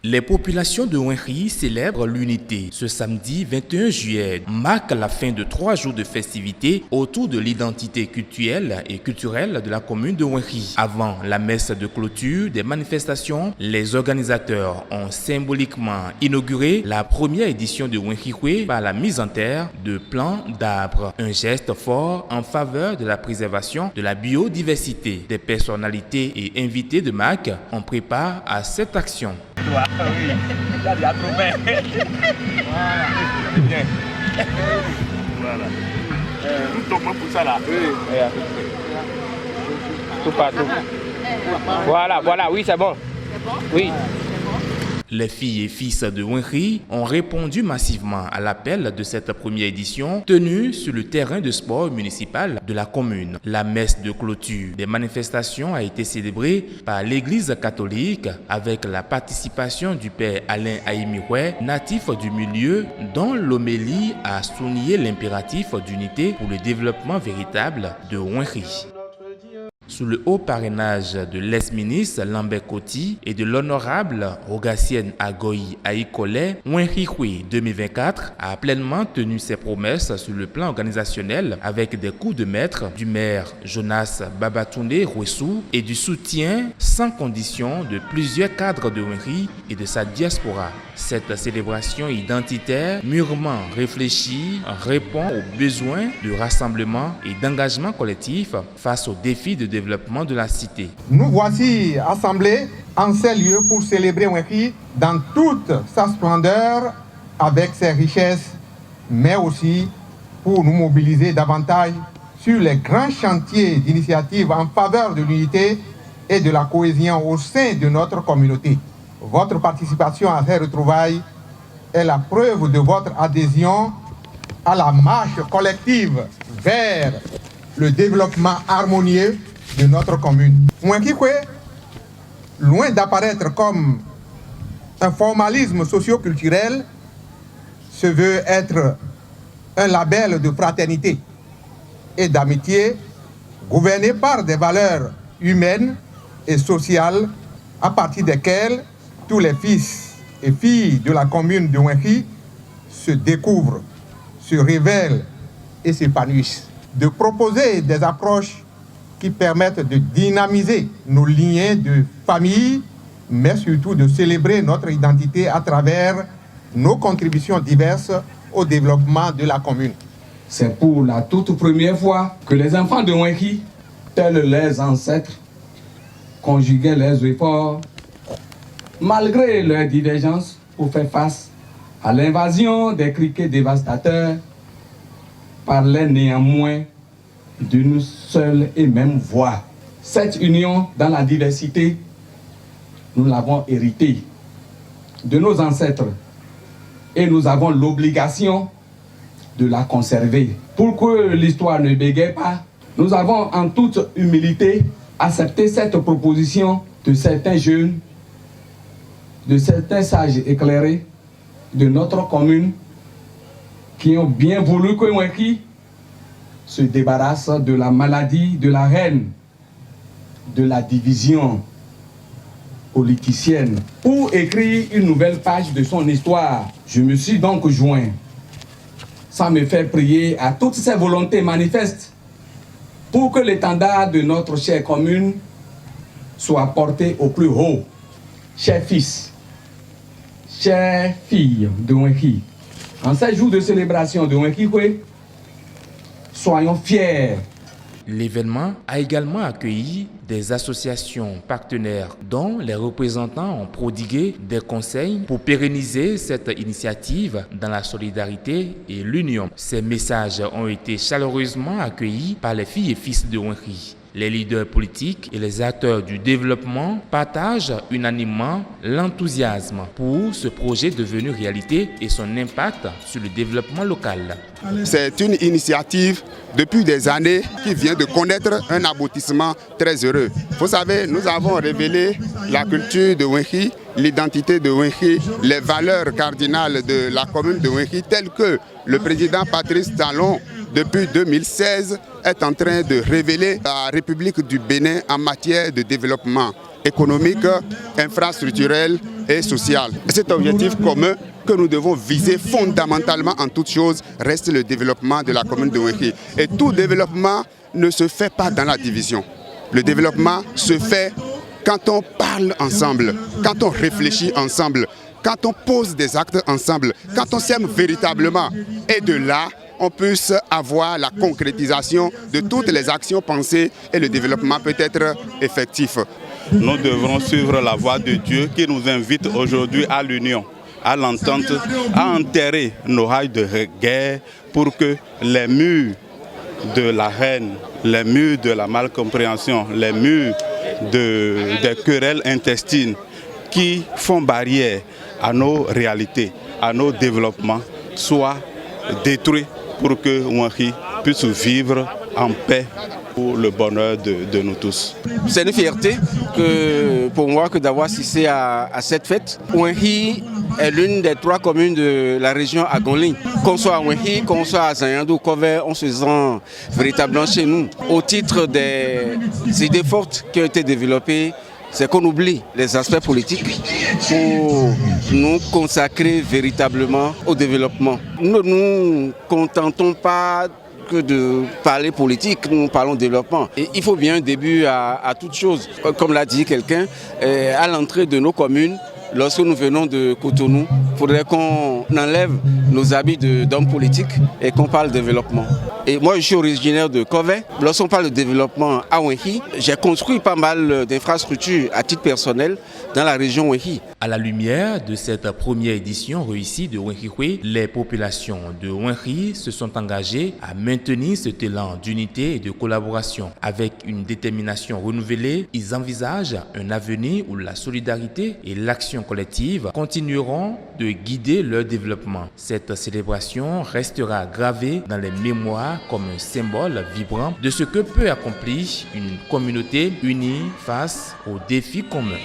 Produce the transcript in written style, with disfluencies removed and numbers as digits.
Les populations de Wenri célèbrent l'unité. Ce samedi 21 juillet marque la fin de 3 jours de festivités autour de l'identité culturelle et culturelle de la commune de Wenri. Avant la messe de clôture des manifestations, les organisateurs ont symboliquement inauguré la première édition de Wenri par la mise en terre de plants d'arbres. Un geste fort en faveur de la préservation de la biodiversité. Des personnalités et invités de marque ont préparé à cette action. Oui, là, il a trouvé. Voilà, c'est bien. Voilà. Nous tombons pour ça là. Oui. Tout partout. Voilà, oui, c'est bon. C'est bon? Oui. Les filles et fils de Wenri ont répondu massivement à l'appel de cette première édition tenue sur le terrain de sport municipal de la commune. La messe de clôture des manifestations a été célébrée par l'église catholique avec la participation du père Alain Aïmioué, natif du milieu, dont l'homélie a souligné l'impératif d'unité pour le développement véritable de Wenri. Sous le haut parrainage de l'ex-ministre Lambert Koti et de l'honorable Rogacienne Agoy Aïkole, Wenri 2024 a pleinement tenu ses promesses sur le plan organisationnel avec des coups de maître du maire Jonas Babatoundé Rouessou et du soutien sans condition de plusieurs cadres de Wenri et de sa diaspora. Cette célébration identitaire mûrement réfléchie répond aux besoins de rassemblement et d'engagement collectif face aux défis de développement de la cité. Nous voici assemblés en ces lieux pour célébrer Wenri dans toute sa splendeur avec ses richesses, mais aussi pour nous mobiliser davantage sur les grands chantiers d'initiative en faveur de l'unité et de la cohésion au sein de notre communauté. Votre participation à ces retrouvailles est la preuve de votre adhésion à la marche collective vers le développement harmonieux de notre commune. Wenri, loin d'apparaître comme un formalisme socio-culturel, se veut être un label de fraternité et d'amitié gouverné par des valeurs humaines et sociales à partir desquelles tous les fils et filles de la commune de Wenri se découvrent, se révèlent et s'épanouissent. De proposer des approches qui permettent de dynamiser nos liens de famille, mais surtout de célébrer notre identité à travers nos contributions diverses au développement de la commune. C'est pour la toute première fois que les enfants de Wenri, tels leurs ancêtres, conjuguaient leurs efforts, malgré leurs divergences, pour faire face à l'invasion des criquets dévastateurs, parlaient néanmoins d'une seule et même voix. Cette union dans la diversité, nous l'avons héritée de nos ancêtres et nous avons l'obligation de la conserver. Pour que l'histoire ne bégaye pas, nous avons en toute humilité accepté cette proposition de certains jeunes, de certains sages éclairés de notre commune qui ont bien voulu que Wenri se débarrasse de la maladie de la haine, de la division politicienne, pour écrire une nouvelle page de son histoire. Je me suis donc joint, sans me faire prier, à toutes ces volontés manifestes pour que l'étendard de notre chère commune soit porté au plus haut. Chers fils, chères filles de Wenri, en ces jours de célébration de Wenri, soyons fiers. L'événement a également accueilli des associations partenaires dont les représentants ont prodigué des conseils pour pérenniser cette initiative dans la solidarité et l'union. Ces messages ont été chaleureusement accueillis par les filles et fils de Wenri. Les leaders politiques et les acteurs du développement partagent unanimement l'enthousiasme pour ce projet devenu réalité et son impact sur le développement local. C'est une initiative depuis des années qui vient de connaître un aboutissement très heureux. Vous savez, nous avons révélé la culture de Wenri, l'identité de Wenri, les valeurs cardinales de la commune de Wenri, telles que le président Patrice Talon, depuis 2016, est en train de révéler la République du Bénin en matière de développement économique, infrastructurel et social. Cet objectif commun que nous devons viser fondamentalement en toute chose reste le développement de la commune de Wenchi. Et tout développement ne se fait pas dans la division. Le développement se fait quand on parle ensemble, quand on réfléchit ensemble, quand on pose des actes ensemble, quand on s'aime véritablement. Et de là, on puisse avoir la concrétisation de toutes les actions pensées et le développement peut être effectif. Nous devrons suivre la voie de Dieu qui nous invite aujourd'hui à l'union, à l'entente, à enterrer nos rails de guerre pour que les murs de la haine, les murs de la malcompréhension, les murs des querelles intestines qui font barrière à nos réalités, à nos développements, soient détruits pour que Wenchi puisse vivre en paix pour le bonheur de nous tous. C'est une fierté pour moi d'avoir assisté à cette fête. Wenchi est l'une des 3 communes de la région Agonling. Qu'on soit à Wenchi, qu'on soit à Zanyandou, Kové, on se sent véritablement chez nous. Au titre des idées fortes qui ont été développées, c'est qu'on oublie les aspects politiques pour nous consacrer véritablement au développement. Nous ne nous contentons pas que de parler politique, nous parlons développement. Et il faut bien un début à toute chose. Comme l'a dit quelqu'un, à l'entrée de nos communes, lorsque nous venons de Cotonou, il faudrait qu'on enlève nos habits d'hommes politiques et qu'on parle développement. Et moi, je suis originaire de Kové. Lorsqu'on parle de développement à Wenchi, j'ai construit pas mal d'infrastructures à titre personnel dans la région Wenchi. À la lumière de cette première édition réussie de Wenchi, les populations de Wenchi se sont engagées à maintenir cet élan d'unité et de collaboration. Avec une détermination renouvelée, ils envisagent un avenir où la solidarité et l'action collective continueront de guider leur développement. Cette célébration restera gravée dans les mémoires comme un symbole vibrant de ce que peut accomplir une communauté unie face aux défis communs.